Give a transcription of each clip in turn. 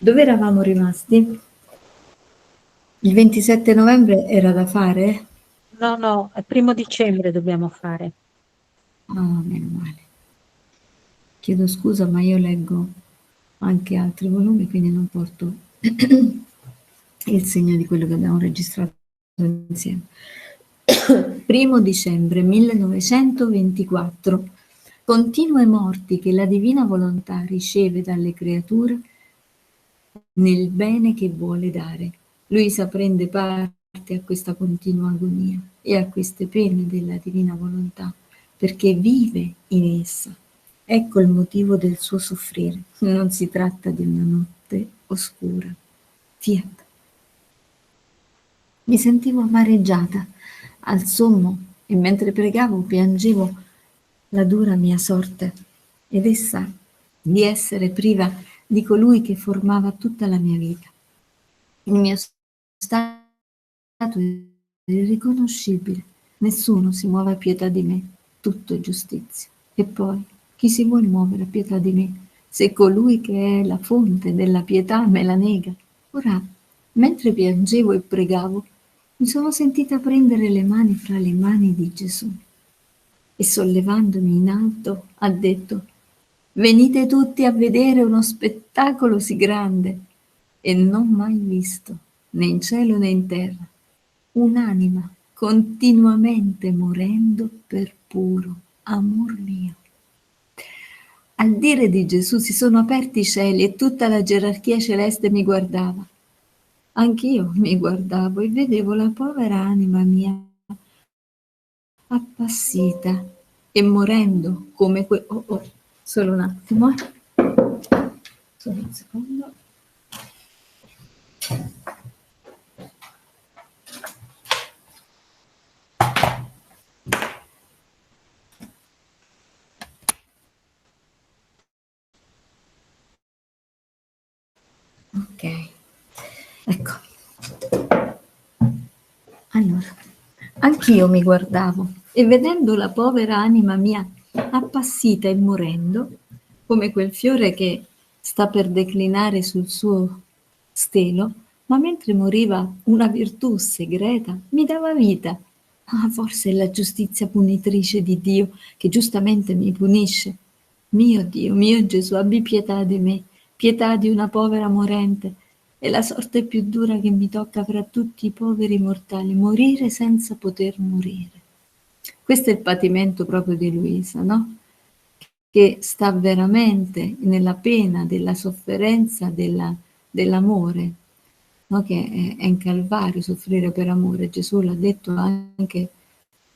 Dove eravamo rimasti? Il 27 novembre era da fare? No, no, è 1° dicembre dobbiamo fare. Ah, meno male. Chiedo scusa, ma io leggo anche altri volumi, quindi non porto il segno di quello che abbiamo registrato insieme. 1° dicembre 1924. Continue morti che la divina volontà riceve dalle creature nel bene che vuole dare. Luisa prende parte a questa continua agonia e a queste pene della divina volontà, perché vive in essa. Ecco il motivo del suo soffrire. Non si tratta di una notte oscura. Fiat. Mi sentivo amareggiata al sommo e mentre pregavo piangevo la dura mia sorte ed essa di essere priva di colui che formava tutta la mia vita. Il mio stato è irriconoscibile. Nessuno si muove a pietà di me, tutto è giustizia. E poi, chi si vuol muovere a pietà di me, se colui che è la fonte della pietà me la nega? Ora, mentre piangevo e pregavo, mi sono sentita prendere le mani fra le mani di Gesù e sollevandomi in alto ha detto: venite tutti a vedere uno spettacolo sì grande e non mai visto, né in cielo né in terra, un'anima continuamente morendo per puro amor mio. Al dire di Gesù si sono aperti i cieli e tutta la gerarchia celeste mi guardava. Anch'io mi guardavo e vedevo la povera anima mia appassita e morendo come solo un attimo, solo un secondo. Ok, ecco. Allora, anch'io mi guardavo e vedendo la povera anima mia appassita e morendo, come quel fiore che sta per declinare sul suo stelo, ma mentre moriva una virtù segreta mi dava vita. Ah, forse è la giustizia punitrice di Dio che giustamente mi punisce. Mio Dio, mio Gesù, abbi pietà di me, pietà di una povera morente. È la sorte più dura che mi tocca fra tutti i poveri mortali, morire senza poter morire. Questo è il patimento proprio di Luisa, no? Che sta veramente nella pena della sofferenza dell'amore, no? Che è in Calvario soffrire per amore. Gesù l'ha detto anche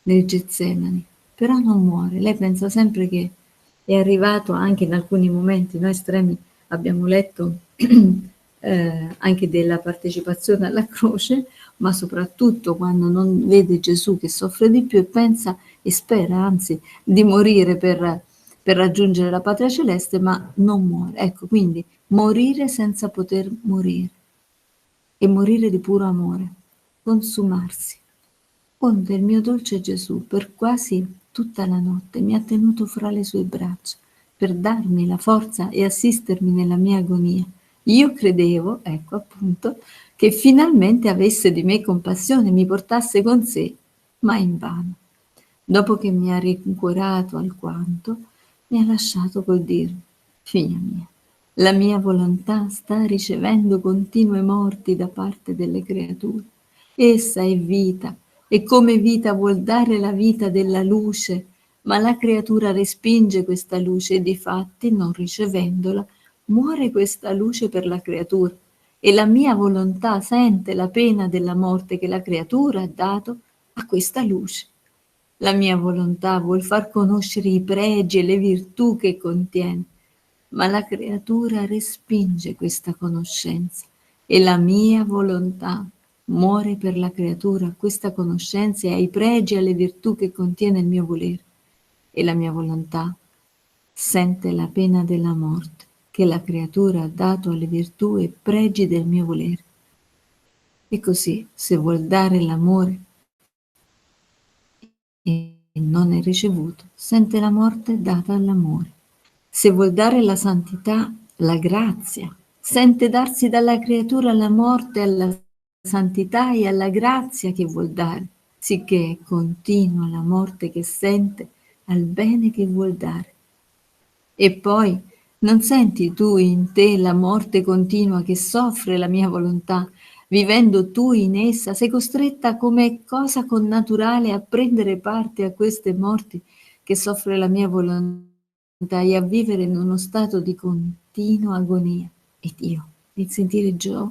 nel Getsemani, però non muore. Lei pensa sempre che è arrivato anche in alcuni momenti, noi estremi abbiamo letto anche della partecipazione alla croce, ma soprattutto quando non vede Gesù che soffre di più e pensa e spera anzi di morire per raggiungere la patria celeste, ma non muore. Ecco, quindi morire senza poter morire e morire di puro amore, consumarsi. Onde il mio dolce Gesù per quasi tutta la notte mi ha tenuto fra le sue braccia per darmi la forza e assistermi nella mia agonia. Io credevo, ecco appunto, che finalmente avesse di me compassione e mi portasse con sé, ma invano. Dopo che mi ha rincuorato alquanto, mi ha lasciato col dirmi: figlia mia, la mia volontà sta ricevendo continue morti da parte delle creature. Essa è vita e come vita vuol dare la vita della luce, ma la creatura respinge questa luce e difatti, non ricevendola, muore questa luce per la creatura e la mia volontà sente la pena della morte che la creatura ha dato a questa luce. La mia volontà vuol far conoscere i pregi e le virtù che contiene, ma la creatura respinge questa conoscenza e la mia volontà muore per la creatura questa conoscenza e ai pregi e alle virtù che contiene il mio volere. E la mia volontà sente la pena della morte che la creatura ha dato alle virtù e pregi del mio volere. E così, se vuol dare l'amore e non è ricevuto, sente la morte data all'amore. Se vuol dare la santità, la grazia, sente darsi dalla creatura alla morte, alla santità e alla grazia che vuol dare, sicché continua la morte che sente al bene che vuol dare. E poi non senti tu in te la morte continua che soffre la mia volontà, vivendo tu in essa, sei costretta come cosa connaturale a prendere parte a queste morti che soffre la mia volontà e a vivere in uno stato di continua agonia. Ed io, nel sentire ciò,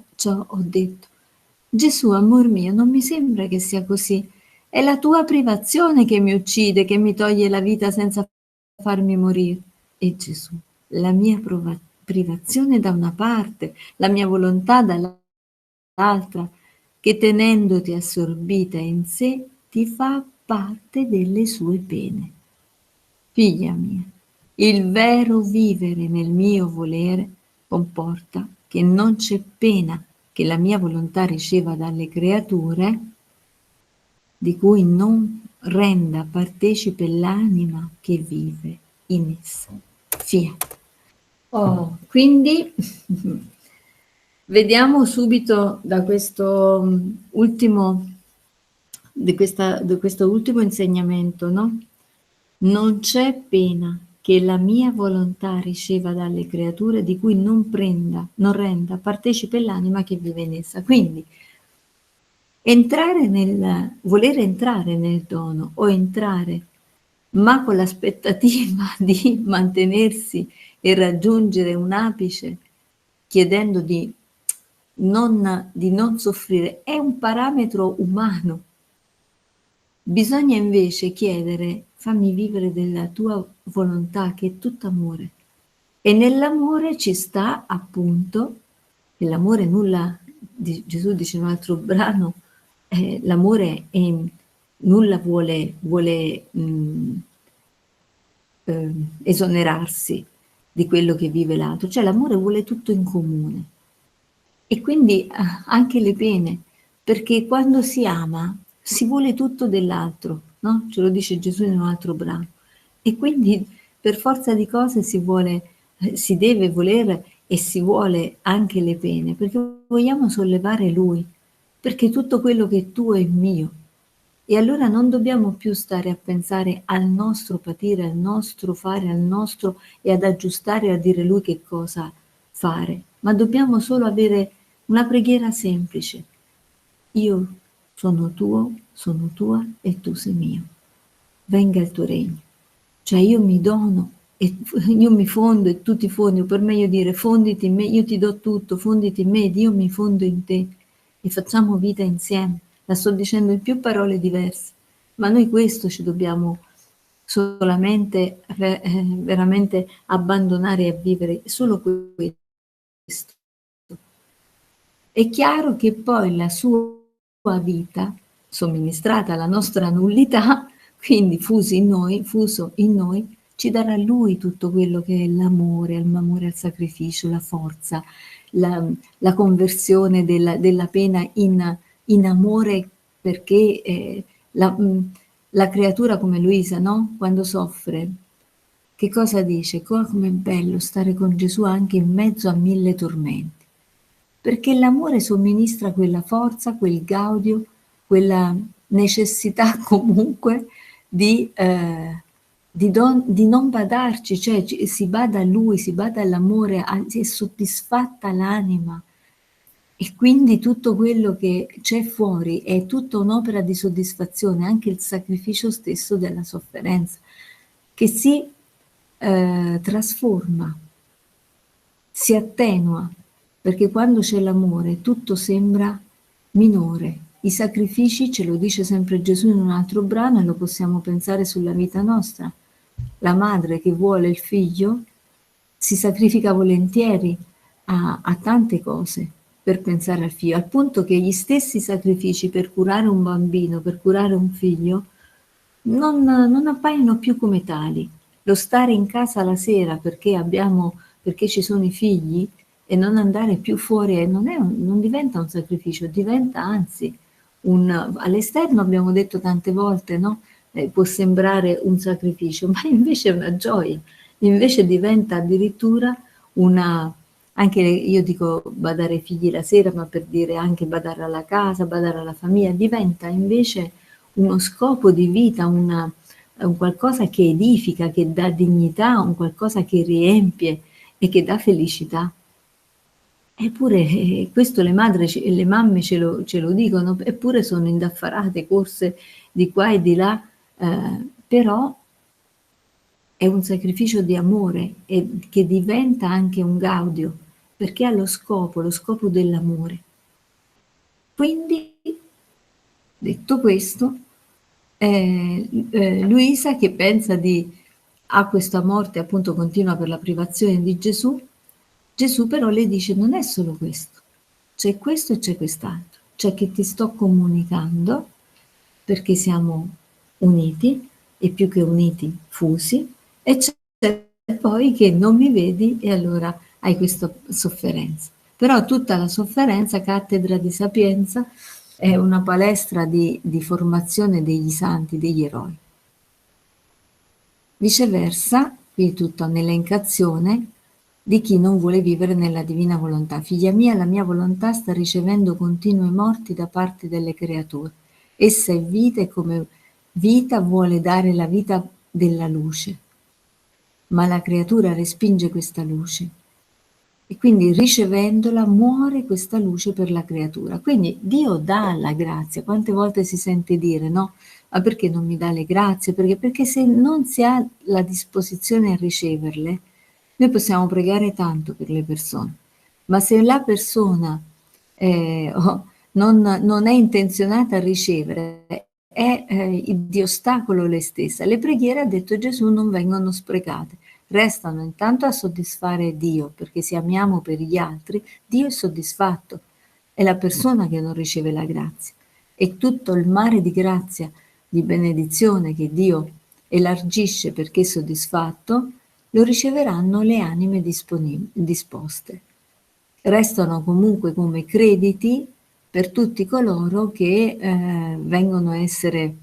ho detto: Gesù, amor mio, non mi sembra che sia così. È la tua privazione che mi uccide, che mi toglie la vita senza farmi morire. E Gesù, la mia privazione da una parte, la mia volontà dall'altra, che tenendoti assorbita in sé ti fa parte delle sue pene. Figlia mia, il vero vivere nel mio volere comporta che non c'è pena che la mia volontà riceva dalle creature di cui non renda partecipe l'anima che vive in essa. Fiat. Oh, quindi vediamo subito da questo ultimo, di questo ultimo insegnamento, no? Non c'è pena che la mia volontà riceva dalle creature di cui non renda partecipe l'anima che vive in essa. Quindi voler entrare nel dono o entrare, ma con l'aspettativa di mantenersi e raggiungere un apice, chiedendo di non soffrire, è un parametro umano. Bisogna invece chiedere: fammi vivere della tua volontà, che è tutto amore. E nell'amore ci sta appunto, che l'amore nulla, Gesù dice in un altro brano, l'amore nulla vuole esonerarsi di quello che vive l'altro, cioè l'amore vuole tutto in comune. E quindi anche le pene, perché quando si ama si vuole tutto dell'altro, no? Ce lo dice Gesù in un altro brano. E quindi per forza di cose si deve volere e si vuole anche le pene, perché vogliamo sollevare Lui, perché tutto quello che è tuo è mio. E allora non dobbiamo più stare a pensare al nostro patire, al nostro fare, al nostro e ad aggiustare e a dire Lui che cosa fare, ma dobbiamo solo avere una preghiera semplice. Io sono tuo, sono tua e tu sei mio. Venga il tuo regno. Cioè io mi dono e io mi fondo e tu ti fondi, o per meglio dire fonditi in me, io ti do tutto, fonditi in me ed io mi fondo in te e facciamo vita insieme. La sto dicendo in più parole diverse, ma noi questo ci dobbiamo solamente veramente abbandonare a vivere, solo questo. È chiaro che poi la sua vita, somministrata alla nostra nullità, quindi fuso in noi, ci darà Lui tutto quello che è l'amore al sacrificio, la forza, la conversione della pena in amore, perché la creatura come Luisa, no? Quando soffre, che cosa dice? Com'è bello stare con Gesù anche in mezzo a 1000 tormenti. Perché l'amore somministra quella forza, quel gaudio, quella necessità comunque di non badarci, cioè si bada a Lui, si bada all'amore, è soddisfatta l'anima. E quindi tutto quello che c'è fuori è tutta un'opera di soddisfazione, anche il sacrificio stesso della sofferenza, che si trasforma, si attenua, perché quando c'è l'amore tutto sembra minore. I sacrifici, ce lo dice sempre Gesù in un altro brano e lo possiamo pensare sulla vita nostra. La madre che vuole il figlio si sacrifica volentieri a tante cose per pensare al figlio, al punto che gli stessi sacrifici per curare un bambino, per curare un figlio, non appaiono più come tali. Lo stare in casa la sera perché ci sono i figli e non andare più fuori non diventa un sacrificio, diventa anzi all'esterno abbiamo detto tante volte, no? Può sembrare un sacrificio, ma invece è una gioia, invece diventa addirittura anche io dico badare ai figli la sera, ma per dire anche badare alla casa, badare alla famiglia, diventa invece uno scopo di vita, un qualcosa che edifica, che dà dignità, un qualcosa che riempie e che dà felicità. Eppure questo le madri e le mamme ce lo dicono, eppure sono indaffarate, corse di qua e di là, però è un sacrificio di amore e che diventa anche un gaudio, perché ha lo scopo dell'amore. Quindi, detto questo, Luisa che pensa ha questa morte, appunto continua per la privazione di Gesù, Gesù però le dice non è solo questo e c'è quest'altro, cioè che ti sto comunicando perché siamo uniti e più che uniti fusi e c'è poi che non mi vedi e allora hai questa sofferenza. Però tutta la sofferenza, cattedra di sapienza, è una palestra di formazione degli santi, degli eroi. Viceversa, qui tutta un'elencazione di chi non vuole vivere nella divina volontà. Figlia mia, la mia volontà sta ricevendo continui morti da parte delle creature. Essa è vita e come vita vuole dare la vita della luce, ma la creatura respinge questa luce e quindi ricevendola muore questa luce per la creatura. Quindi Dio dà la grazia. Quante volte si sente dire, no? Ma perché non mi dà le grazie? Perché se non si ha la disposizione a riceverle, noi possiamo pregare tanto per le persone, ma se la persona non è intenzionata a ricevere, è di ostacolo lei stessa. Le preghiere, ha detto Gesù, non vengono sprecate, restano intanto a soddisfare Dio, perché se amiamo per gli altri, Dio è soddisfatto, è la persona che non riceve la grazia. E tutto il mare di grazia, di benedizione che Dio elargisce perché è soddisfatto, lo riceveranno le anime disposte. Restano comunque come crediti per tutti coloro che vengono a essere,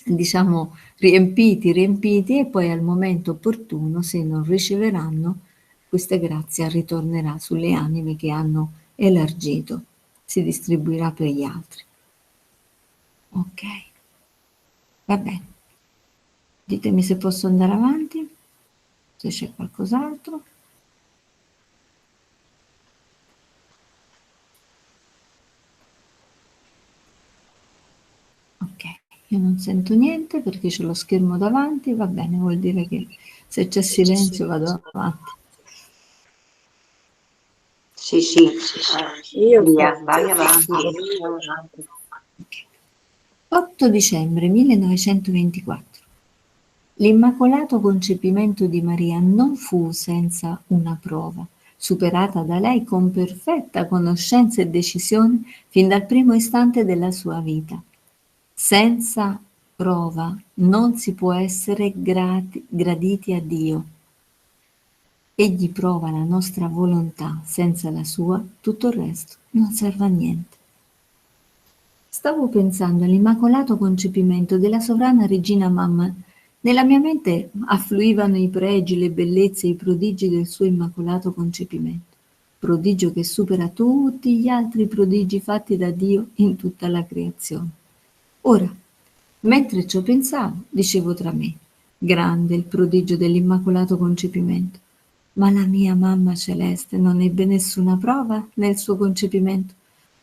diciamo, riempiti e poi al momento opportuno, se non riceveranno questa grazia, ritornerà sulle anime che hanno elargito, si distribuirà per gli altri. Ok, va bene. Ditemi se posso andare avanti, se c'è qualcos'altro. Ok, io non sento niente perché c'è lo schermo davanti, va bene, vuol dire che se c'è silenzio vado avanti. Sì, Io via, vai avanti. Okay. 8 dicembre 1924. L'immacolato concepimento di Maria non fu senza una prova, superata da lei con perfetta conoscenza e decisione fin dal primo istante della sua vita. Senza prova non si può essere graditi a Dio. Egli prova la nostra volontà, senza la sua tutto il resto non serve a niente. Stavo pensando all'immacolato concepimento della sovrana regina mamma. Nella mia mente affluivano i pregi, le bellezze, i prodigi del suo immacolato concepimento, prodigio che supera tutti gli altri prodigi fatti da Dio in tutta la creazione. Ora, mentre ciò pensavo, dicevo tra me, grande il prodigio dell'immacolato concepimento, ma la mia mamma celeste non ebbe nessuna prova nel suo concepimento.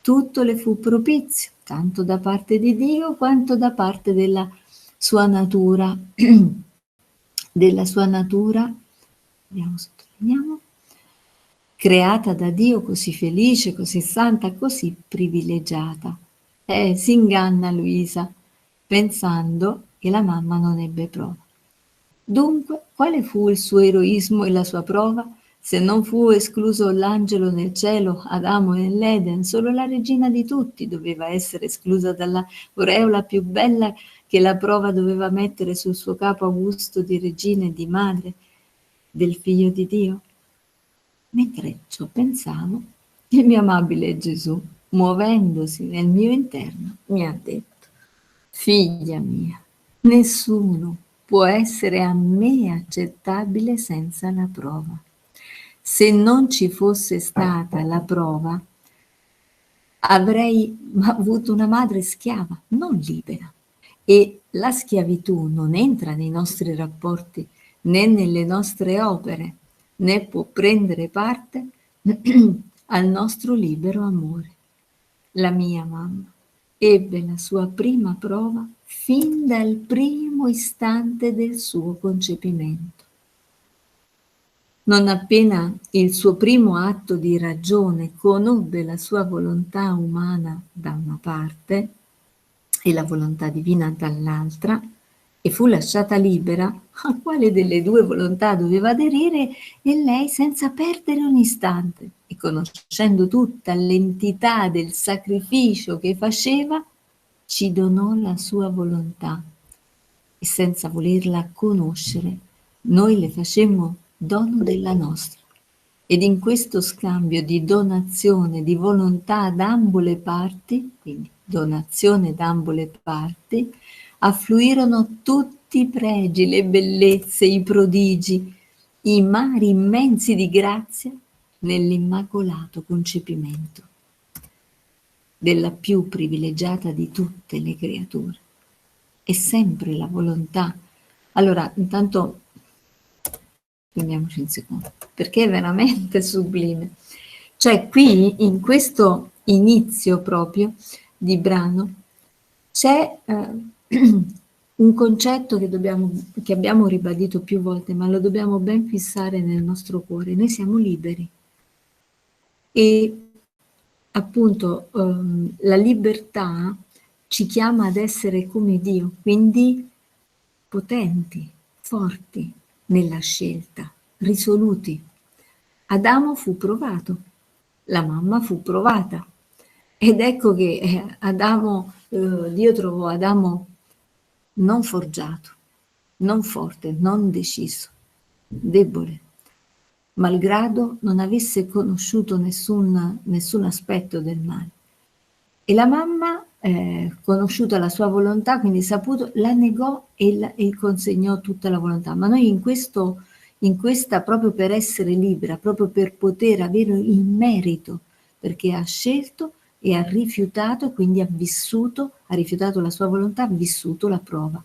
Tutto le fu propizio, tanto da parte di Dio quanto da parte della sua natura, vediamo, sottolineiamo, creata da Dio così felice, così santa, così privilegiata. Si inganna Luisa, pensando che la mamma non ebbe prova. Dunque, quale fu il suo eroismo e la sua prova? Se non fu escluso l'angelo nel cielo, Adamo nell'Eden, solo la regina di tutti doveva essere esclusa dalla aureola più bella che la prova doveva mettere sul suo capo a gusto di regina e di madre del figlio di Dio. Mentre ciò pensavo, il mio amabile Gesù, muovendosi nel mio interno, mi ha detto: figlia mia, nessuno può essere a me accettabile senza la prova. Se non ci fosse stata la prova, avrei avuto una madre schiava, non libera. E la schiavitù non entra nei nostri rapporti né nelle nostre opere, né può prendere parte al nostro libero amore. La mia mamma ebbe la sua prima prova fin dal primo istante del suo concepimento. Non appena il suo primo atto di ragione conobbe la sua volontà umana da una parte e la volontà divina dall'altra, e fu lasciata libera a quale delle due volontà doveva aderire, e lei, senza perdere un istante e conoscendo tutta l'entità del sacrificio che faceva, ci donò la sua volontà, e senza volerla conoscere noi le facemmo dono della nostra. Ed in questo scambio di donazione di volontà da ambo le parti, quindi donazione da ambo le parti, affluirono tutti i pregi, le bellezze, i prodigi, i mari immensi di grazia nell'immacolato concepimento della più privilegiata di tutte le creature. È sempre la volontà. Allora, intanto fermiamoci un secondo, perché è veramente sublime. Cioè qui, in questo inizio proprio di brano, c'è un concetto che abbiamo ribadito più volte, ma lo dobbiamo ben fissare nel nostro cuore. Noi siamo liberi. E appunto la libertà ci chiama ad essere come Dio, quindi potenti, forti nella scelta, risoluti. Adamo fu provato, la mamma fu provata, ed ecco che Dio trovò Adamo non forgiato, non forte, non deciso, debole, malgrado non avesse conosciuto nessun aspetto del male. E la mamma, conosciuta la sua volontà, quindi saputo, la negò e consegnò tutta la volontà. Ma noi in questa, proprio per essere libera, proprio per poter avere il merito, perché ha scelto e ha rifiutato, quindi ha rifiutato la sua volontà, ha vissuto la prova,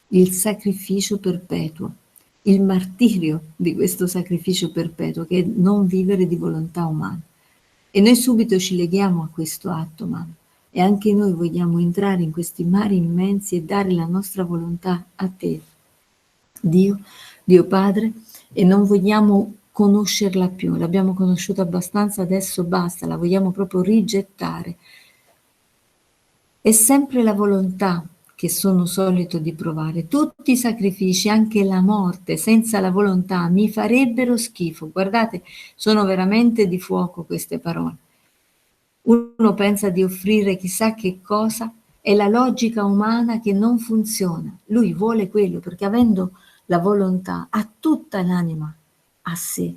il sacrificio perpetuo, il martirio di questo sacrificio perpetuo, che è non vivere di volontà umana. E noi subito ci leghiamo a questo atto, mamma, e anche noi vogliamo entrare in questi mari immensi e dare la nostra volontà a te, Dio Padre, e non vogliamo conoscerla più, l'abbiamo conosciuta abbastanza, adesso basta, la vogliamo proprio rigettare. È sempre la volontà che sono solito di provare. Tutti i sacrifici, anche la morte, senza la volontà, mi farebbero schifo. Guardate, sono veramente di fuoco queste parole. Uno pensa di offrire chissà che cosa, è la logica umana che non funziona. Lui vuole quello, perché avendo la volontà ha tutta l'anima a sé.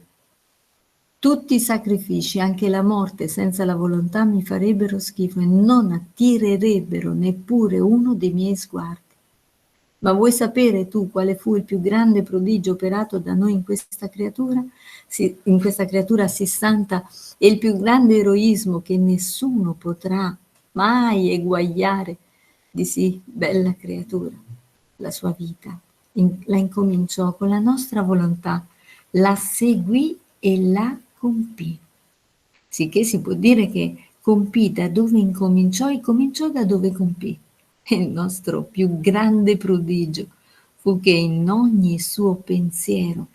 Tutti i sacrifici, anche la morte senza la volontà, mi farebbero schifo e non attirerebbero neppure uno dei miei sguardi. Ma vuoi sapere tu quale fu il più grande prodigio operato da noi in questa creatura sì santa, e il più grande eroismo che nessuno potrà mai eguagliare di sì bella creatura? La sua vita la incominciò con la nostra volontà, la seguì e la compì. Sicché si può dire che compì da dove incominciò e cominciò da dove compì. E il nostro più grande prodigio fu che in ogni suo pensiero,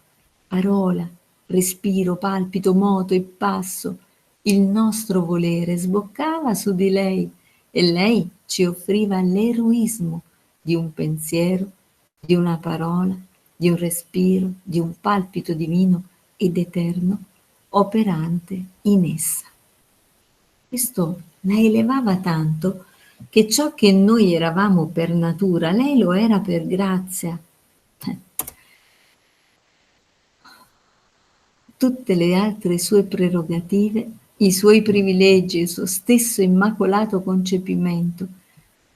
parola, respiro, palpito, moto e passo, il nostro volere sboccava su di lei, e lei ci offriva l'eroismo di un pensiero, di una parola, di un respiro, di un palpito divino ed eterno operante in essa. Questo la elevava tanto che ciò che noi eravamo per natura, lei lo era per grazia. Tutte le altre sue prerogative, i suoi privilegi, il suo stesso immacolato concepimento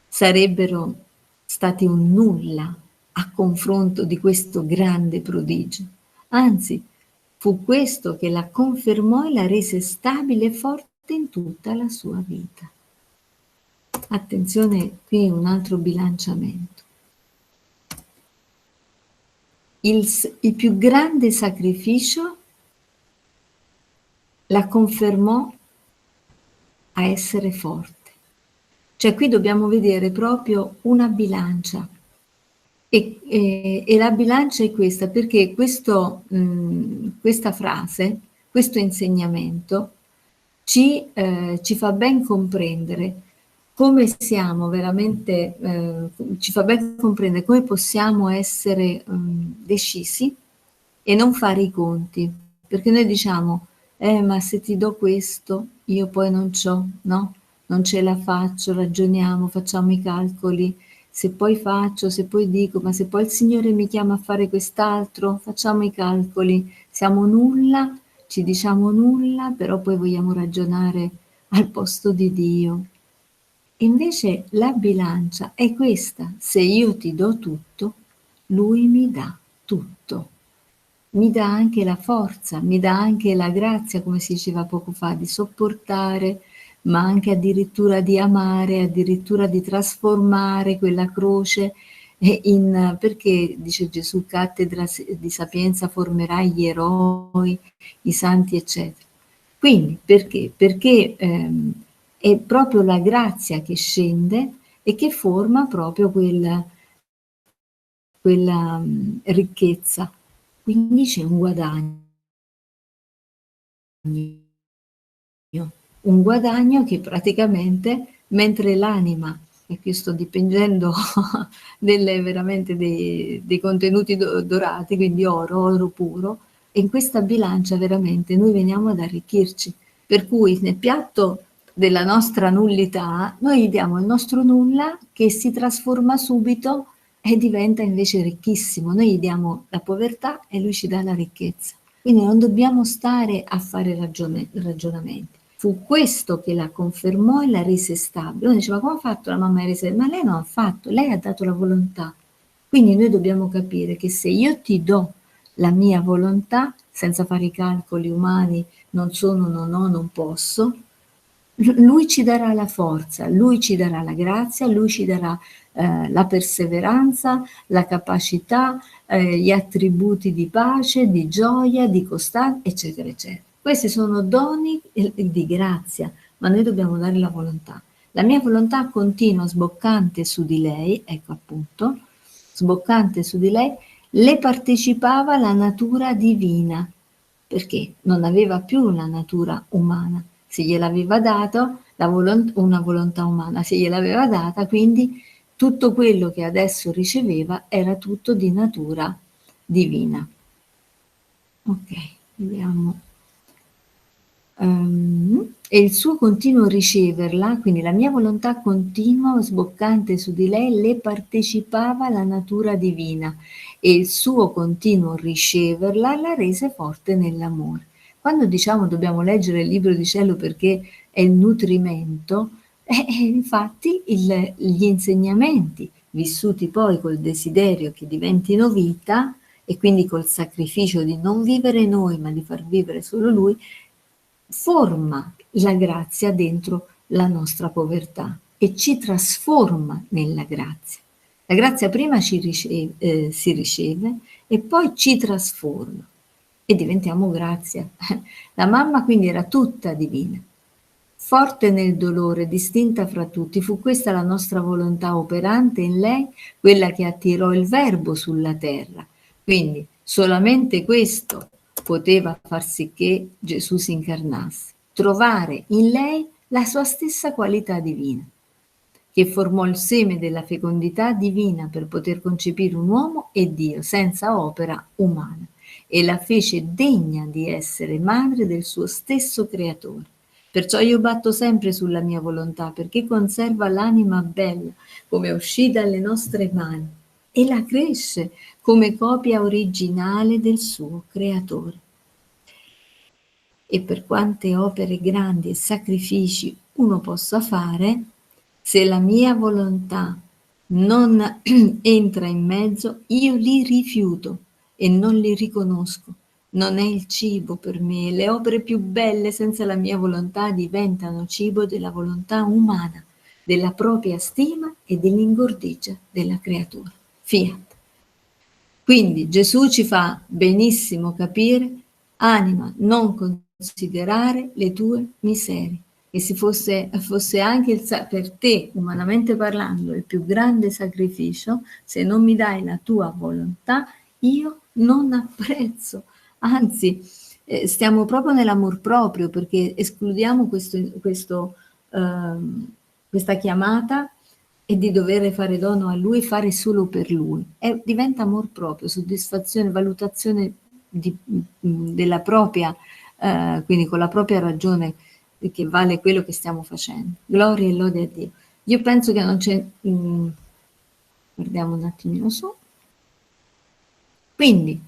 sarebbero stati un nulla a confronto di questo grande prodigio. Anzi, Fu questo che la confermò e la rese stabile e forte in tutta la sua vita. Attenzione, qui un altro bilanciamento. Il più grande sacrificio la confermò a essere forte. Cioè qui dobbiamo vedere proprio una bilancia e la bilancia è questa, perché questa frase, questo insegnamento ci fa ben comprendere come siamo veramente, ci fa ben comprendere come possiamo essere decisi e non fare i conti, perché noi diciamo ma se ti do questo io poi non c'ho, no? Non ce la faccio, ragioniamo, facciamo i calcoli, se poi faccio, se poi dico, ma se poi il Signore mi chiama a fare quest'altro, facciamo i calcoli, siamo nulla, ci diciamo nulla, però poi vogliamo ragionare al posto di Dio. Invece la bilancia è questa: se io ti do tutto, Lui mi dà tutto. Mi dà anche la forza, mi dà anche la grazia, come si diceva poco fa, di sopportare, ma anche addirittura di amare, addirittura di trasformare quella croce perché dice Gesù, cattedra di sapienza formerai gli eroi, i santi, eccetera. Quindi perché? Perché è proprio la grazia che scende e che forma proprio quella ricchezza. Quindi c'è un guadagno che praticamente, mentre l'anima, e qui sto dipingendo veramente dei contenuti dorati, quindi oro puro, e in questa bilancia veramente noi veniamo ad arricchirci. Per cui nel piatto della nostra nullità noi diamo il nostro nulla che si trasforma subito e diventa invece ricchissimo. Noi gli diamo la povertà e lui ci dà la ricchezza. Quindi non dobbiamo stare a fare ragionamenti. Fu questo che la confermò e la rese stabile. Uno diceva, come ha fatto la mamma a rese? Ma lei non ha fatto, lei ha dato la volontà. Quindi noi dobbiamo capire che se io ti do la mia volontà, senza fare i calcoli umani, non sono, non ho, non posso, lui ci darà la forza, lui ci darà la grazia, lui ci darà la perseveranza, la capacità, gli attributi di pace, di gioia, di costanza, eccetera, eccetera. Questi sono doni di grazia, ma noi dobbiamo dare la volontà. La mia volontà continua, sboccante su di lei, ecco appunto, sboccante su di lei, le partecipava la natura divina, perché non aveva più una natura umana. Se gliel'aveva dato una volontà umana, se gliel'aveva data, quindi tutto quello che adesso riceveva era tutto di natura divina. Ok, vediamo. E il suo continuo riceverla, quindi la mia volontà continua, sboccante su di lei, le partecipava la natura divina e il suo continuo riceverla la rese forte nell'amore. Quando diciamo dobbiamo leggere il libro di cielo perché è il nutrimento, infatti gli insegnamenti vissuti poi col desiderio che diventino vita e quindi col sacrificio di non vivere noi ma di far vivere solo Lui, forma la grazia dentro la nostra povertà e ci trasforma nella grazia. La grazia prima si riceve e poi ci trasforma e diventiamo grazia. La mamma quindi era tutta divina, forte nel dolore, distinta fra tutti. Fu questa la nostra volontà operante in lei, quella che attirò il Verbo sulla terra. Quindi solamente questo poteva far sì che Gesù si incarnasse, trovare in lei la sua stessa qualità divina, che formò il seme della fecondità divina per poter concepire un uomo e Dio senza opera umana e la fece degna di essere madre del suo stesso creatore. Perciò io batto sempre sulla mia volontà perché conserva l'anima bella come uscì dalle nostre mani e la cresce come copia originale del suo creatore. E per quante opere grandi e sacrifici uno possa fare, se la mia volontà non entra in mezzo, io li rifiuto e non li riconosco, non è il cibo per me. Le opere più belle senza la mia volontà diventano cibo della volontà umana, della propria stima e dell'ingordigia della creatura. Fiat. Quindi Gesù ci fa benissimo capire, anima, non considerare le tue miserie. E se fosse anche per te, umanamente parlando, il più grande sacrificio, se non mi dai la tua volontà, io non apprezzo. Anzi, stiamo proprio nell'amor proprio, perché escludiamo questa chiamata e di dover fare dono a lui, fare solo per lui. Diventa amor proprio, soddisfazione, valutazione della propria, quindi con la propria ragione che vale quello che stiamo facendo. Gloria e lode a Dio. Io penso che non c'è... guardiamo un attimino su. Quindi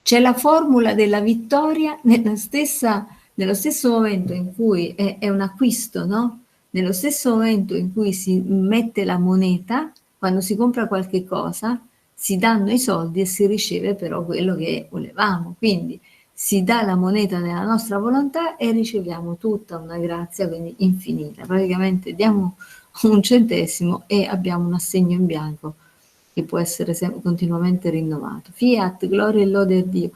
c'è la formula della vittoria nello stesso momento in cui è un acquisto, no? Nello stesso momento in cui si mette la moneta, quando si compra qualche cosa, si danno i soldi e si riceve però quello che volevamo. Quindi si dà la moneta nella nostra volontà e riceviamo tutta una grazia, quindi infinita. Praticamente diamo un centesimo e abbiamo un assegno in bianco che può essere continuamente rinnovato. Fiat, gloria e lode a Dio.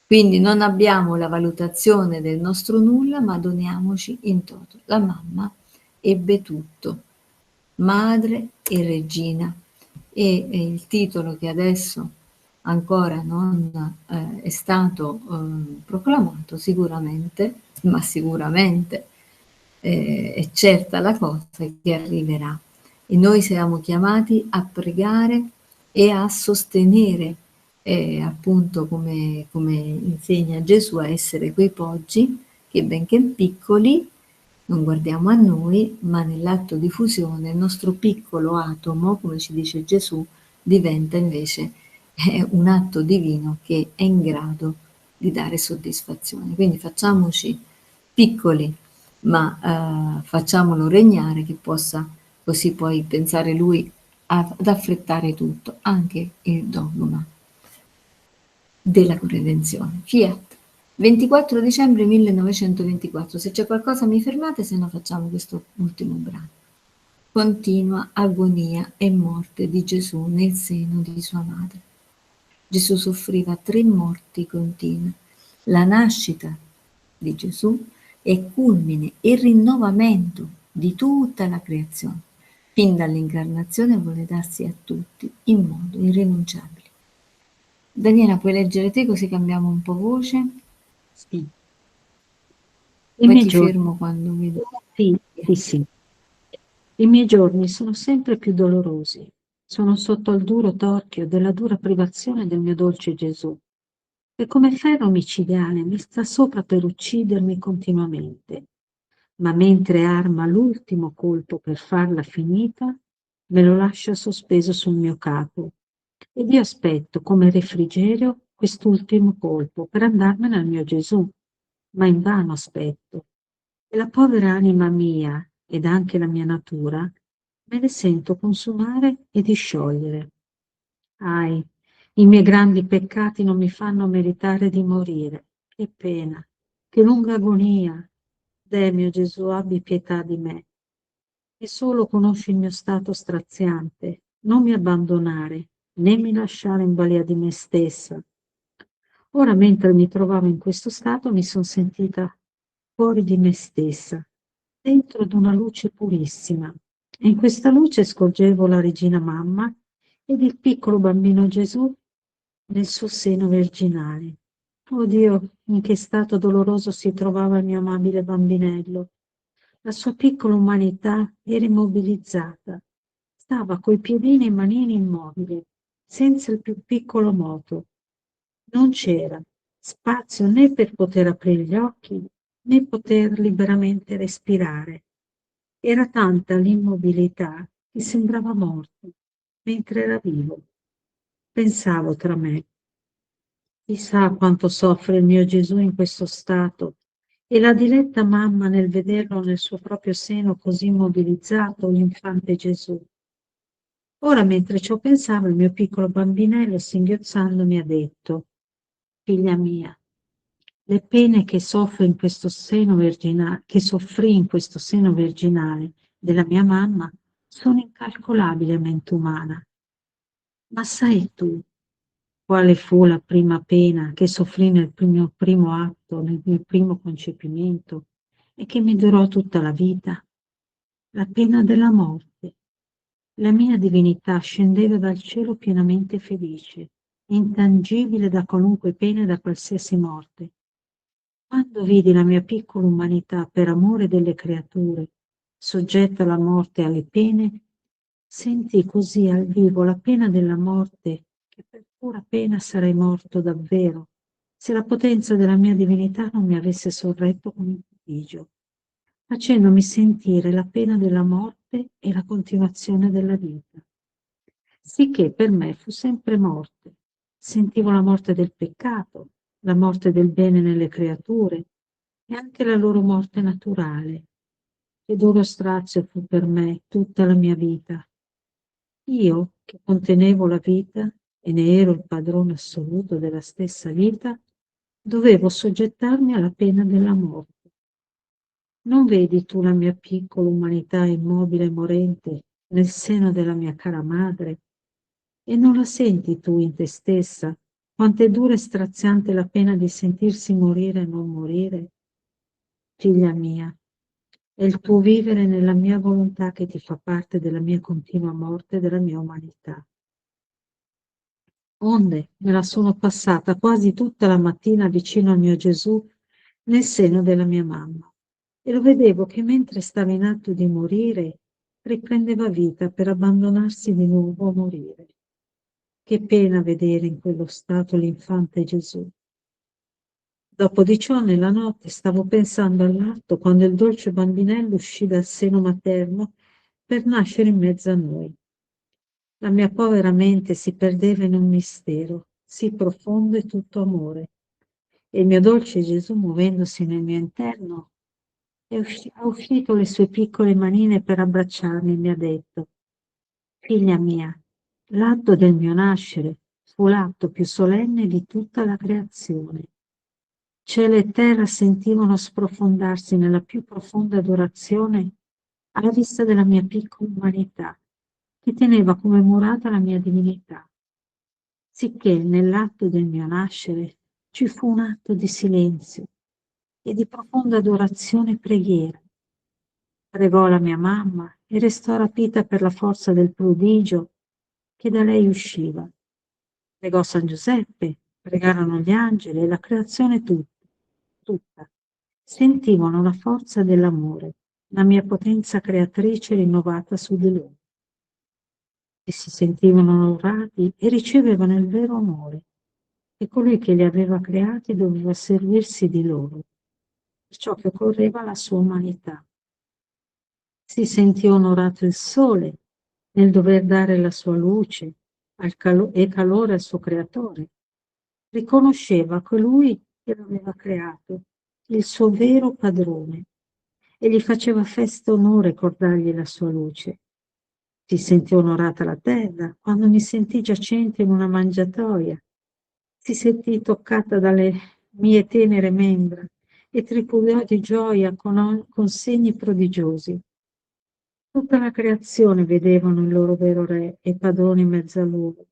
Quindi non abbiamo la valutazione del nostro nulla, ma doniamoci in toto. La mamma ebbe tutto, madre e regina. E il titolo che adesso ancora non è stato proclamato sicuramente, ma sicuramente è certa la cosa che arriverà. E noi siamo chiamati a pregare e a sostenere, appunto come insegna Gesù, a essere quei poggi che benché piccoli, non guardiamo a noi, ma nell'atto di fusione il nostro piccolo atomo, come ci dice Gesù, diventa invece un atto divino che è in grado di dare soddisfazione. Quindi facciamoci piccoli, ma facciamolo regnare, che possa così poi pensare lui ad affrettare tutto, anche il dogma della redenzione. Fiat. 24 dicembre 1924. Se c'è qualcosa mi fermate, se no facciamo questo ultimo brano. Continua agonia e morte di Gesù nel seno di sua madre. Gesù soffriva 3 morti continue. La nascita di Gesù è culmine e rinnovamento di tutta la creazione. Fin dall'incarnazione vuole darsi a tutti in modo irrinunciabile. Daniela, puoi leggere te così cambiamo un po' voce? Sì. I Poi miei ti giorni, fermo quando vedo. sì. I miei giorni sono sempre più dolorosi. Sono sotto il duro torchio della dura privazione del mio dolce Gesù, che come ferro micidiale mi sta sopra per uccidermi continuamente. Ma mentre arma l'ultimo colpo per farla finita, me lo lascia sospeso sul mio capo. Ed io aspetto come refrigerio quest'ultimo colpo per andarmene al mio Gesù, ma invano aspetto. E la povera anima mia, ed anche la mia natura, me ne sento consumare e disciogliere. Ahi, i miei grandi peccati non mi fanno meritare di morire. Che pena, che lunga agonia. Deh, mio Gesù, abbi pietà di me. E solo conosci il mio stato straziante. Non mi abbandonare, né mi lasciare in balia di me stessa. Ora, mentre mi trovavo in questo stato, mi son sentita fuori di me stessa, dentro ad una luce purissima. E in questa luce scorgevo la regina mamma ed il piccolo bambino Gesù nel suo seno virginale. Oh Dio, in che stato doloroso si trovava il mio amabile bambinello. La sua piccola umanità era immobilizzata. Stava coi piedini e manini immobili, senza il più piccolo moto. Non c'era spazio né per poter aprire gli occhi, né poter liberamente respirare. Era tanta l'immobilità che sembrava morto, mentre era vivo. Pensavo tra me, chissà quanto soffre il mio Gesù in questo stato, e la diletta mamma nel vederlo nel suo proprio seno così immobilizzato, l'infante Gesù. Ora, mentre ciò pensavo, il mio piccolo bambinello, singhiozzando, mi ha detto: «Figlia mia, Le pene che soffrì in questo seno virginale della mia mamma sono incalcolabili a mente umana. Ma sai tu quale fu la prima pena che soffrì nel mio primo atto, nel mio primo concepimento e che mi durò tutta la vita? La pena della morte. La mia divinità scendeva dal cielo pienamente felice, intangibile da qualunque pena e da qualsiasi morte. Quando vidi la mia piccola umanità per amore delle creature, soggetta alla morte e alle pene, sentii così al vivo la pena della morte che per pura pena sarei morto davvero, se la potenza della mia divinità non mi avesse sorretto con un prodigio, facendomi sentire la pena della morte e la continuazione della vita. Sicché per me fu sempre morte. Sentivo la morte del peccato, la morte del bene nelle creature e anche la loro morte naturale. Che duro strazio fu per me tutta la mia vita. Io, che contenevo la vita e ne ero il padrone assoluto della stessa vita, dovevo soggettarmi alla pena della morte. Non vedi tu la mia piccola umanità immobile e morente nel seno della mia cara madre? E non la senti tu in te stessa quanto è dura e straziante la pena di sentirsi morire e non morire? Figlia mia, è il tuo vivere nella mia volontà che ti fa parte della mia continua morte e della mia umanità. Onde me la sono passata quasi tutta la mattina vicino al mio Gesù nel seno della mia mamma e lo vedevo che mentre stava in atto di morire riprendeva vita per abbandonarsi di nuovo a morire. Che pena vedere in quello stato l'infante Gesù. Dopo di ciò, nella notte, stavo pensando all'atto quando il dolce bambinello uscì dal seno materno per nascere in mezzo a noi. La mia povera mente si perdeva in un mistero, sì profondo e tutto amore. E il mio dolce Gesù, muovendosi nel mio interno, ha uscito le sue piccole manine per abbracciarmi e mi ha detto: figlia mia, l'atto del mio nascere fu l'atto più solenne di tutta la creazione. Cielo e terra sentivano sprofondarsi nella più profonda adorazione alla vista della mia piccola umanità, che teneva come murata la mia divinità. Sicché nell'atto del mio nascere ci fu un atto di silenzio e di profonda adorazione e preghiera. Pregò la mia mamma e restò rapita per la forza del prodigio che da lei usciva. Pregò San Giuseppe, pregarono gli angeli e la creazione tutta. Sentivano la forza dell'amore, la mia potenza creatrice rinnovata su di loro. E si sentivano onorati e ricevevano il vero amore, che colui che li aveva creati doveva servirsi di loro, perciò che occorreva alla sua umanità. Si sentì onorato il sole nel dover dare la sua luce e calore al suo creatore. Riconosceva colui che lo aveva creato, il suo vero padrone, e gli faceva festa e onore ricordargli la sua luce. Si sentì onorata la terra quando mi sentì giacente in una mangiatoia. Si sentì toccata dalle mie tenere membra e tripudiò di gioia con segni prodigiosi. Tutta la creazione vedevano il loro vero re e padrone in mezzo a loro,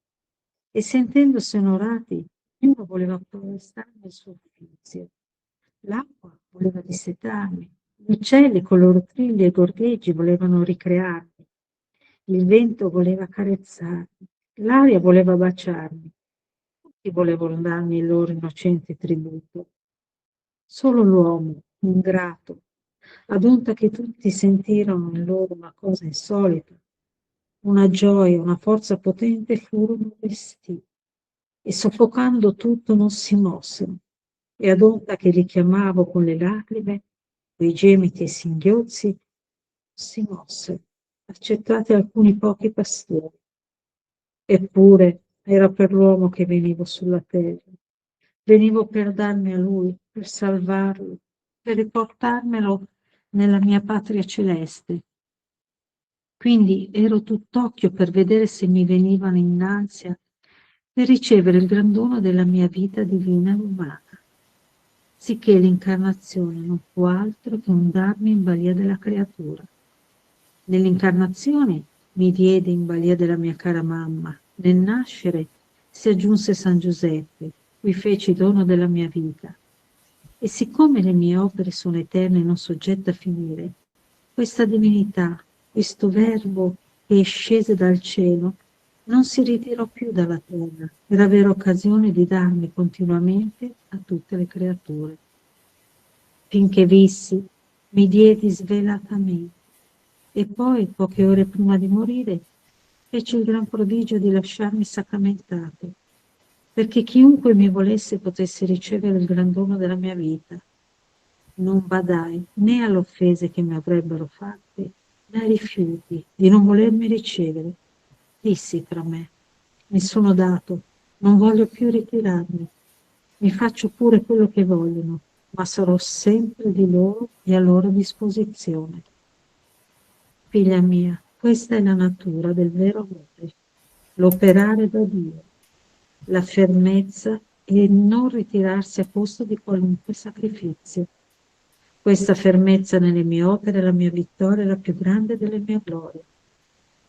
e sentendosi onorati, ognuno voleva prestarmi il suo ufficio. L'acqua voleva dissetarmi, gli uccelli con loro trilli e gorgheggi volevano ricrearmi, il vento voleva carezzarmi, l'aria voleva baciarmi, tutti volevano darmi il loro innocente tributo. Solo l'uomo, ingrato, ad onta che tutti sentirono in loro una cosa insolita, una gioia, una forza potente, furono vestiti e soffocando tutto non si mossero, e ad onta che li chiamavo con le lacrime, coi gemiti e singhiozzi, si mossero, accettati alcuni pochi pastori. Eppure era per l'uomo che venivo sulla terra, venivo per darmi a lui, per salvarlo, per riportarmelo nella mia patria celeste. Quindi ero tutt'occhio per vedere se mi venivano innanzi per ricevere il gran dono della mia vita divina e umana. sicché l'incarnazione non fu altro che un darmi in balia della creatura. Nell'incarnazione mi diede in balia della mia cara mamma, nel nascere si aggiunse San Giuseppe, cui feci dono della mia vita. E siccome le mie opere sono eterne e non soggette a finire, questa divinità, questo verbo che scese dal cielo, non si ritirò più dalla terra per avere occasione di darmi continuamente a tutte le creature. Finché vissi, mi diedi svelatamente e poi, poche ore prima di morire, feci il gran prodigio di lasciarmi sacramentato, perché chiunque mi volesse potesse ricevere il gran dono della mia vita. Non badai né alle offese che mi avrebbero fatte, né ai rifiuti di non volermi ricevere. Dissi tra me, mi sono dato, non voglio più ritirarmi, mi faccio pure quello che vogliono, ma sarò sempre di loro e a loro disposizione. Figlia mia, questa è la natura del vero amore, l'operare da Dio, la fermezza e non ritirarsi a costo di qualunque sacrificio. Questa fermezza nelle mie opere è la mia vittoria, la più grande delle mie glorie.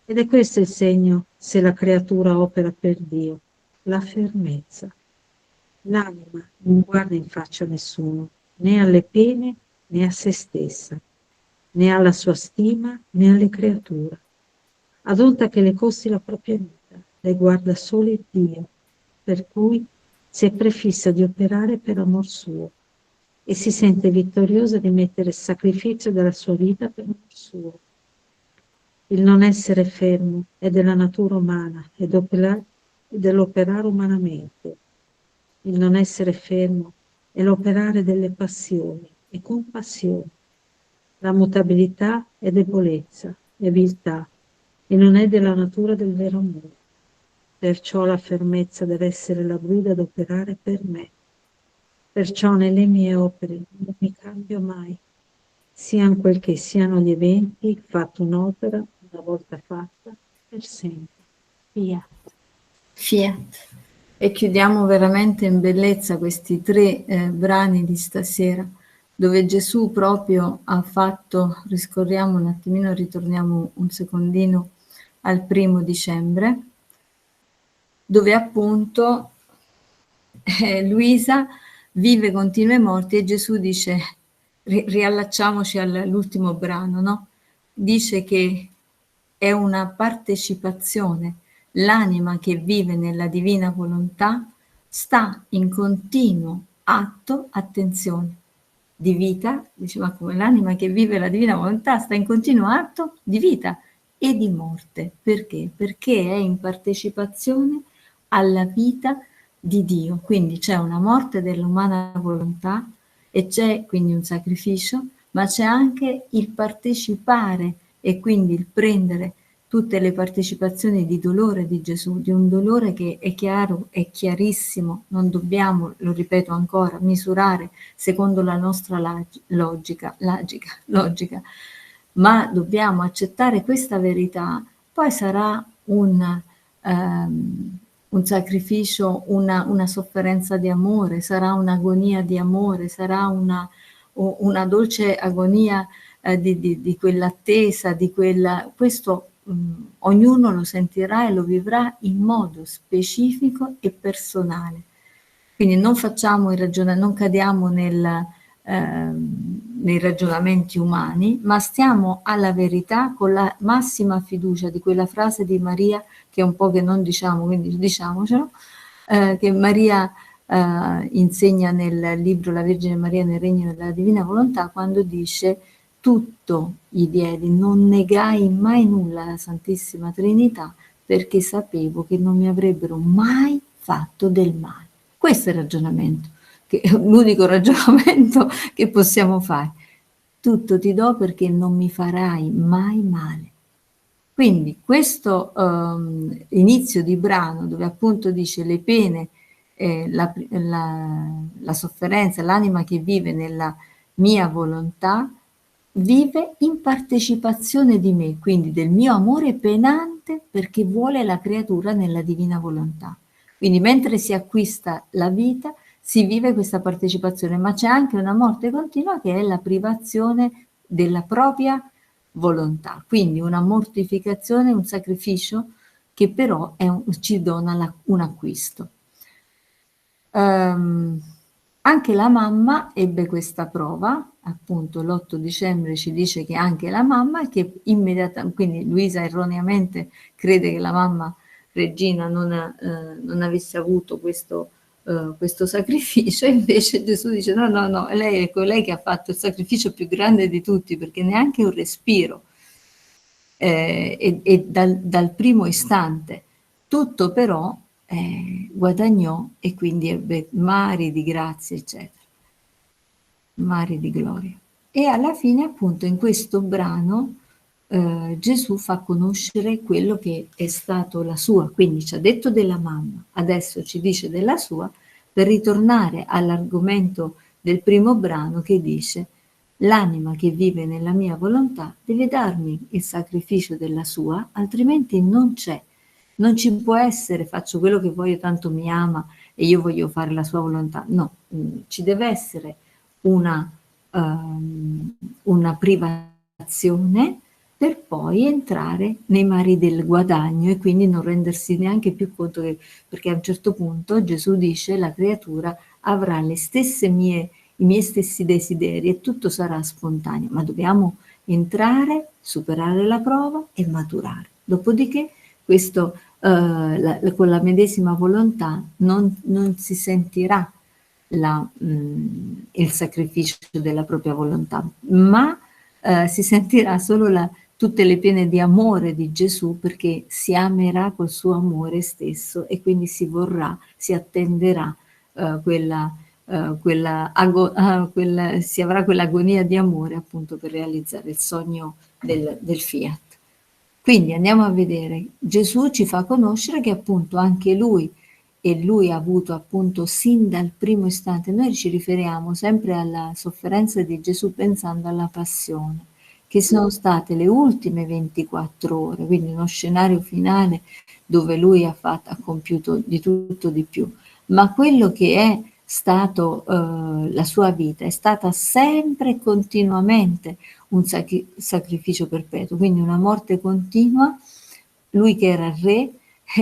Ed è questo il segno se la creatura opera per Dio, la fermezza. L'anima non guarda in faccia a nessuno, né alle pene né a se stessa, né alla sua stima né alle creature. Ad onta che le costi la propria vita, lei guarda solo il Dio, per cui si è prefissa di operare per amor suo e si sente vittoriosa di mettere il sacrificio della sua vita per amor suo. Il non essere fermo è della natura umana e dell'operare umanamente. Il non essere fermo è l'operare delle passioni e compassione. La mutabilità è debolezza, è viltà e non è della natura del vero amore. Perciò la fermezza deve essere la guida ad operare per me. Perciò nelle mie opere non mi cambio mai, siano quel che siano gli eventi, fatto un'opera, una volta fatta, per sempre. Via. Fiat. E chiudiamo veramente in bellezza questi tre brani di stasera, dove Gesù proprio ha fatto, riscorriamo un attimino, ritorniamo un secondino al 1° dicembre, dove appunto Luisa vive continue morti e Gesù dice, riallacciamoci all'ultimo brano, no? Dice che è una partecipazione, l'anima che vive nella divina volontà sta in continuo atto, attenzione, di vita, diceva come l'anima che vive la divina volontà sta in continuo atto di vita e di morte. Perché? Perché è in partecipazione alla vita di Dio. Quindi c'è una morte dell'umana volontà e c'è quindi un sacrificio, ma c'è anche il partecipare e quindi il prendere tutte le partecipazioni di dolore di Gesù, di un dolore che è chiaro, è chiarissimo, non dobbiamo, lo ripeto ancora, misurare secondo la nostra logica, ma dobbiamo accettare questa verità, poi sarà un sacrificio, una sofferenza di amore, sarà un'agonia di amore, sarà una dolce agonia di quell'attesa, questo ognuno lo sentirà e lo vivrà in modo specifico e personale. Quindi non facciamo non cadiamo nei ragionamenti umani, ma stiamo alla verità con la massima fiducia di quella frase di Maria, che è un po' che non diciamo, quindi diciamocelo, che Maria insegna nel libro La Vergine Maria nel Regno della Divina Volontà, quando dice tutto gli diedi, non negai mai nulla alla Santissima Trinità, perché sapevo che non mi avrebbero mai fatto del male. Questo è il ragionamento, che è l'unico ragionamento che possiamo fare. Tutto ti do perché non mi farai mai male. Quindi questo inizio di brano, dove appunto dice le pene, la sofferenza, l'anima che vive nella mia volontà, vive in partecipazione di me, quindi del mio amore penante perché vuole la creatura nella divina volontà. Quindi mentre si acquista la vita, si vive questa partecipazione, ma c'è anche una morte continua che è la privazione della propria volontà, quindi una mortificazione, un sacrificio che però ci dona un acquisto. Anche la mamma ebbe questa prova, appunto l'8 dicembre ci dice che anche la mamma, che immediatamente, quindi Luisa erroneamente crede che la mamma Regina non avesse avuto questo sacrificio, invece Gesù dice no, no, no, lei è colei che ha fatto il sacrificio più grande di tutti, perché neanche un respiro, e dal primo istante, tutto però guadagnò e quindi ebbe mari di grazia, eccetera, mari di gloria. E alla fine, appunto, in questo brano Gesù fa conoscere quello che è stato la sua, quindi ci ha detto della mamma, adesso ci dice della sua, per ritornare all'argomento del primo brano che dice: l'anima che vive nella mia volontà deve darmi il sacrificio della sua, altrimenti non c'è. Non ci può essere, faccio quello che voglio, tanto mi ama e io voglio fare la sua volontà. No, ci deve essere una privazione per poi entrare nei mari del guadagno e quindi non rendersi neanche più conto che, perché a un certo punto Gesù dice la creatura avrà i miei stessi desideri e tutto sarà spontaneo, ma dobbiamo entrare, superare la prova e maturare. Dopodiché questo, con la medesima volontà non si sentirà il sacrificio della propria volontà, ma si sentirà solo tutte le pene di amore di Gesù, perché si amerà col suo amore stesso e quindi si attenderà si avrà quell'agonia di amore appunto per realizzare il sogno del Fiat. Quindi andiamo a vedere, Gesù ci fa conoscere che appunto anche lui, e lui ha avuto appunto sin dal primo istante, noi ci riferiamo sempre alla sofferenza di Gesù pensando alla passione, che sono state le ultime 24 ore, quindi uno scenario finale dove lui ha compiuto di tutto di più, ma quello che è stato la sua vita è stata sempre e continuamente un sacrificio perpetuo, quindi una morte continua, lui che era re,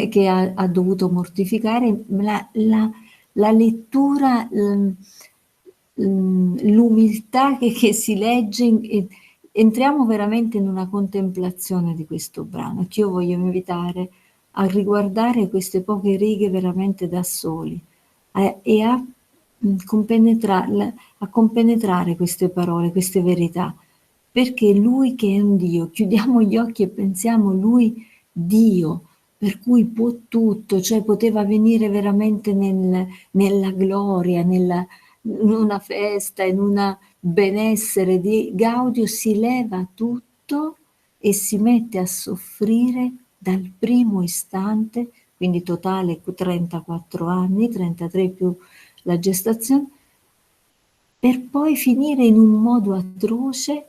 che ha dovuto mortificare la lettura, l'umiltà che si legge, entriamo veramente in una contemplazione di questo brano, che io voglio invitare a riguardare queste poche righe veramente da soli e a compenetrare queste parole, queste verità, perché lui che è un Dio, chiudiamo gli occhi e pensiamo lui Dio, per cui può tutto, cioè poteva venire veramente nella gloria, in una festa, in un benessere di Gaudio, si leva tutto e si mette a soffrire dal primo istante, quindi totale 34 anni, 33 più la gestazione, per poi finire in un modo atroce.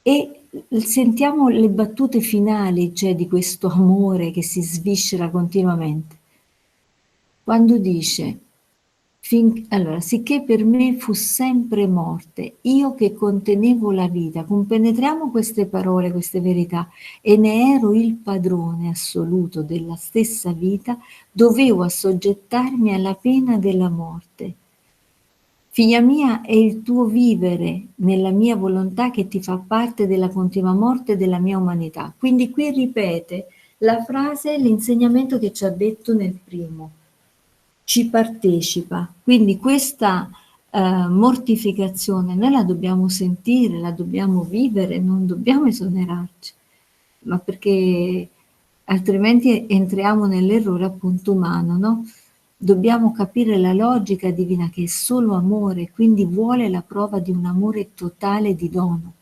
E sentiamo le battute finali, cioè di questo amore che si sviscera continuamente. Quando dice, allora, sicché per me fu sempre morte, io che contenevo la vita, compenetriamo queste parole, queste verità, e ne ero il padrone assoluto della stessa vita, dovevo assoggettarmi alla pena della morte. Figlia mia, è il tuo vivere nella mia volontà che ti fa parte della continua morte della mia umanità. Quindi qui ripete la frase, l'insegnamento che ci ha detto nel primo. Ci partecipa. Quindi questa mortificazione noi la dobbiamo sentire, la dobbiamo vivere, non dobbiamo esonerarci, ma perché altrimenti entriamo nell'errore appunto umano, no? Dobbiamo capire la logica divina che è solo amore, quindi vuole la prova di un amore totale di dono.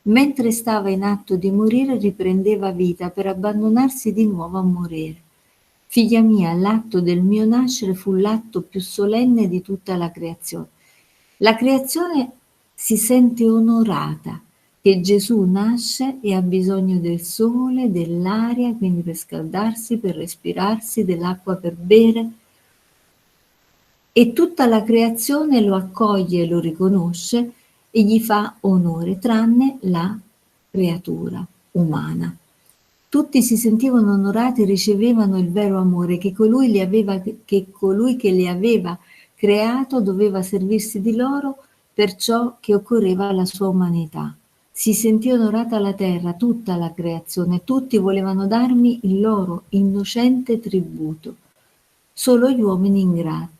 Mentre stava in atto di morire riprendeva vita per abbandonarsi di nuovo a morire. Figlia mia, l'atto del mio nascere fu l'atto più solenne di tutta la creazione. La creazione si sente onorata che Gesù nasce e ha bisogno del sole, dell'aria, quindi per scaldarsi, per respirarsi, dell'acqua per bere. e tutta la creazione lo accoglie e lo riconosce e gli fa onore, tranne la creatura umana. Tutti si sentivano onorati e ricevevano il vero amore che colui che li aveva creato doveva servirsi di loro per ciò che occorreva alla sua umanità. Si sentì onorata la terra, tutta la creazione, tutti volevano darmi il loro innocente tributo, solo gli uomini ingratti.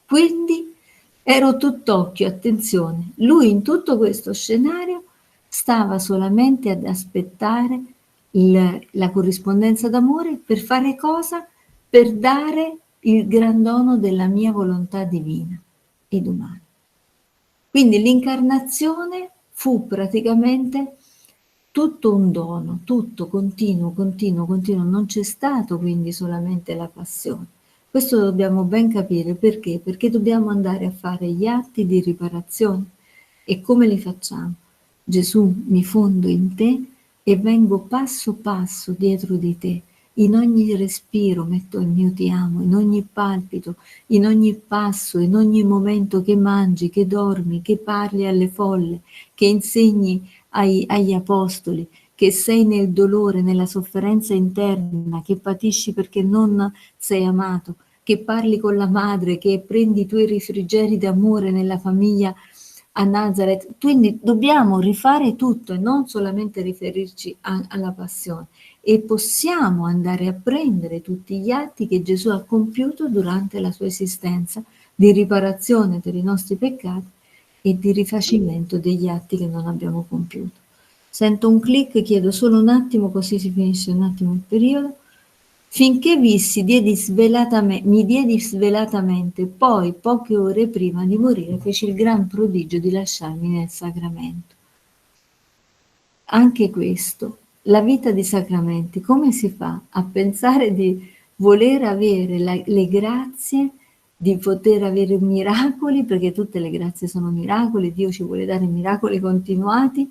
Quindi ero tutt'occhio, attenzione, lui in tutto questo scenario stava solamente ad aspettare la corrispondenza d'amore per fare cosa? Per dare il gran dono della mia volontà divina ed umana. Quindi l'incarnazione fu praticamente tutto un dono, tutto continuo, continuo, continuo, non c'è stato quindi solamente la passione. Questo dobbiamo ben capire perché? Perché dobbiamo andare a fare gli atti di riparazione. E come li facciamo? Gesù, mi fondo in te e vengo passo passo dietro di te. In ogni respiro metto il mio ti amo, in ogni palpito, in ogni passo, in ogni momento che mangi, che dormi, che parli alle folle, che insegni agli apostoli, che sei nel dolore, nella sofferenza interna, che patisci perché non sei amato, che parli con la madre, che prendi i tuoi rifrigeri d'amore nella famiglia a Nazareth. Quindi dobbiamo rifare tutto e non solamente riferirci alla passione. E possiamo andare a prendere tutti gli atti che Gesù ha compiuto durante la sua esistenza di riparazione per i nostri peccati e di rifacimento degli atti che non abbiamo compiuto. Sento un click, chiedo solo un attimo così si finisce un attimo il periodo. Finché vissi, mi diedi svelatamente, poi poche ore prima di morire feci il gran prodigio di lasciarmi nel sacramento. Anche questo, la vita di sacramenti, come si fa a pensare di voler avere le grazie, di poter avere miracoli, perché tutte le grazie sono miracoli, Dio ci vuole dare miracoli continuati,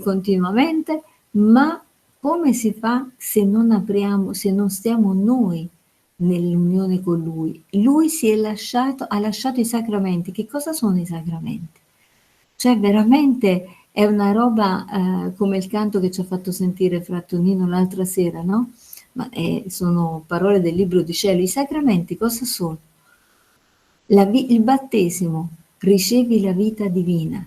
continuamente, ma come si fa se non apriamo, se non stiamo noi nell'unione con Lui? Lui ha lasciato i sacramenti. Che cosa sono i sacramenti? Cioè veramente è una roba come il canto che ci ha fatto sentire Fra Tonino l'altra sera, no? Ma sono parole del Libro di Cielo. I sacramenti cosa sono? Il battesimo, ricevi la vita divina,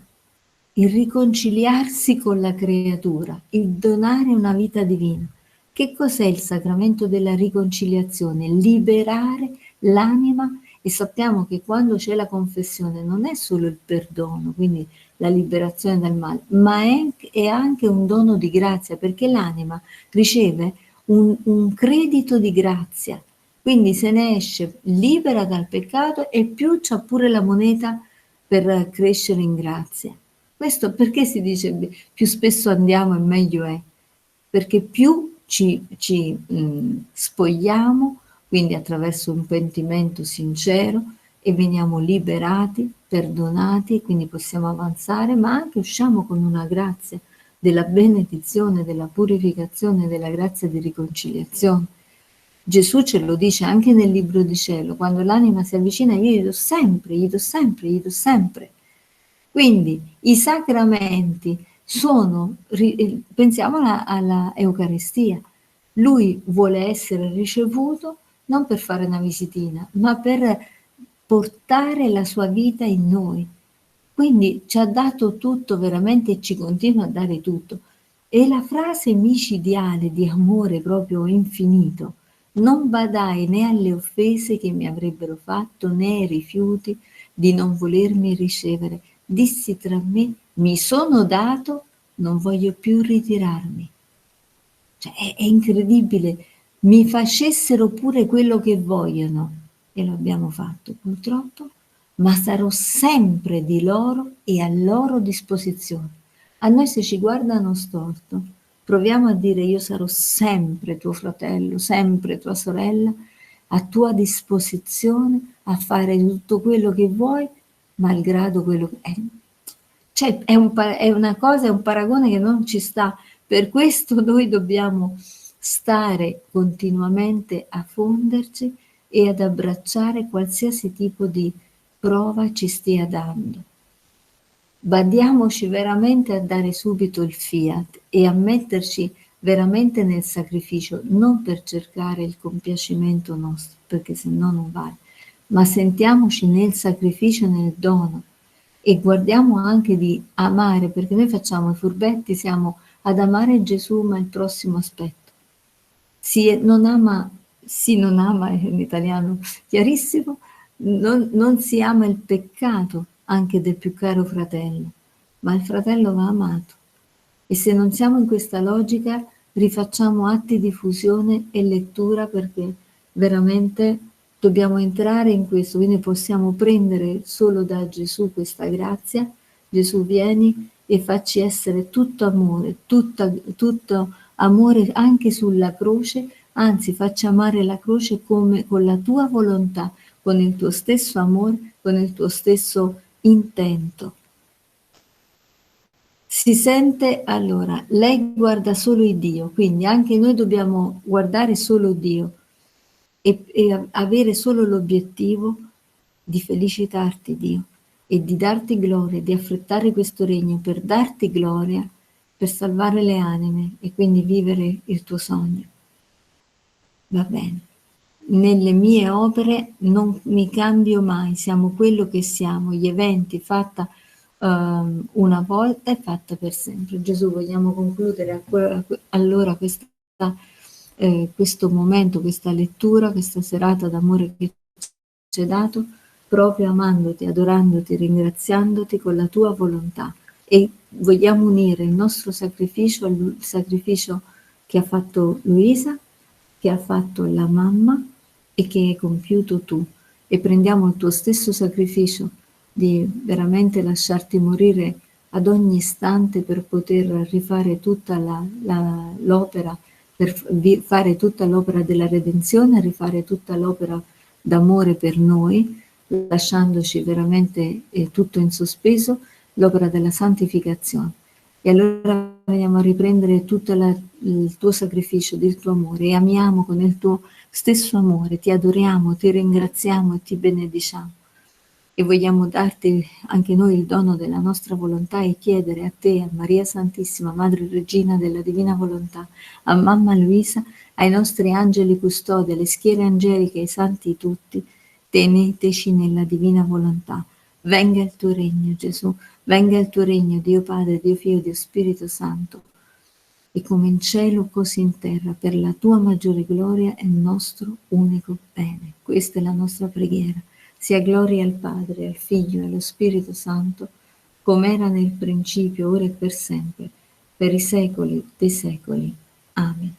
il riconciliarsi con la creatura, il donare una vita divina. Che cos'è il sacramento della riconciliazione? Liberare l'anima, e sappiamo che quando c'è la confessione non è solo il perdono, quindi la liberazione dal male, ma è anche un dono di grazia, perché l'anima riceve un credito di grazia, quindi se ne esce libera dal peccato e più c'ha pure la moneta per crescere in grazia. Questo perché si dice più spesso andiamo e meglio è? Perché più ci spogliamo, quindi attraverso un pentimento sincero, e veniamo liberati, perdonati, quindi possiamo avanzare, ma anche usciamo con una grazia della benedizione, della purificazione, della grazia di riconciliazione. Gesù ce lo dice anche nel Libro di Cielo, quando l'anima si avvicina io gli do sempre, gli do sempre, gli do sempre. Quindi i sacramenti sono, pensiamo alla Eucaristia, lui vuole essere ricevuto non per fare una visitina, ma per portare la sua vita in noi. Quindi ci ha dato tutto veramente e ci continua a dare tutto. E la frase micidiale di amore proprio infinito: non badai né alle offese che mi avrebbero fatto, né ai rifiuti di non volermi ricevere. Dissi tra me, mi sono dato, non voglio più ritirarmi. Cioè, è incredibile, mi facessero pure quello che vogliono, e lo abbiamo fatto purtroppo, ma sarò sempre di loro e a loro disposizione. A noi se ci guardano storto, proviamo a dire io sarò sempre tuo fratello, sempre tua sorella, a tua disposizione, a fare tutto quello che vuoi, malgrado quello che è. Cioè, è una cosa, è un paragone che non ci sta. Per questo noi dobbiamo stare continuamente a fonderci e ad abbracciare qualsiasi tipo di prova ci stia dando. Badiamoci veramente a dare subito il fiat e a metterci veramente nel sacrificio, non per cercare il compiacimento nostro, perché se no non vale, ma sentiamoci nel sacrificio, nel dono, e guardiamo anche di amare, perché noi facciamo i furbetti, siamo ad amare Gesù, ma il prossimo aspetto. Non ama, non ama è in italiano chiarissimo, non si ama il peccato anche del più caro fratello, ma il fratello va amato. E se non siamo in questa logica, rifacciamo atti di fusione e lettura, perché veramente dobbiamo entrare in questo, quindi possiamo prendere solo da Gesù questa grazia. Gesù, vieni e facci essere tutto amore, tutto amore anche sulla croce, anzi facci amare la croce come con la tua volontà, con il tuo stesso amore, con il tuo stesso intento. Si sente, allora, lei guarda solo il Dio, quindi anche noi dobbiamo guardare solo Dio e avere solo l'obiettivo di felicitarti, Dio, e di darti gloria, di affrettare questo regno per darti gloria, per salvare le anime e quindi vivere il tuo sogno. Va bene. Nelle mie opere non mi cambio mai, siamo quello che siamo, gli eventi fatta una volta e fatta per sempre. Gesù, vogliamo concludere allora questo momento, questa lettura, questa serata d'amore che ci hai dato, proprio amandoti, adorandoti, ringraziandoti con la tua volontà, e vogliamo unire il nostro sacrificio al sacrificio che ha fatto Luisa, che ha fatto la mamma e che hai compiuto tu, e prendiamo il tuo stesso sacrificio di veramente lasciarti morire ad ogni istante per poter rifare tutta l'opera, per fare tutta l'opera della redenzione, rifare tutta l'opera d'amore per noi, lasciandoci veramente tutto in sospeso, l'opera della santificazione. E allora veniamo a riprendere tutto il tuo sacrificio, del tuo amore, e amiamo con il tuo stesso amore, ti adoriamo, ti ringraziamo e ti benediciamo. E vogliamo darti anche noi il dono della nostra volontà e chiedere a te, a Maria Santissima, Madre Regina della Divina Volontà, a Mamma Luisa, ai nostri angeli custodi, alle schiere angeliche, ai santi tutti, teneteci nella Divina Volontà. Venga il tuo regno, Gesù, venga il tuo regno, Dio Padre, Dio Figlio, Dio Spirito Santo, e come in cielo così in terra, per la tua maggiore gloria e il nostro unico bene. Questa è la nostra preghiera. Sia gloria al Padre, al Figlio e allo Spirito Santo, come era nel principio, ora e per sempre, per i secoli dei secoli. Amen.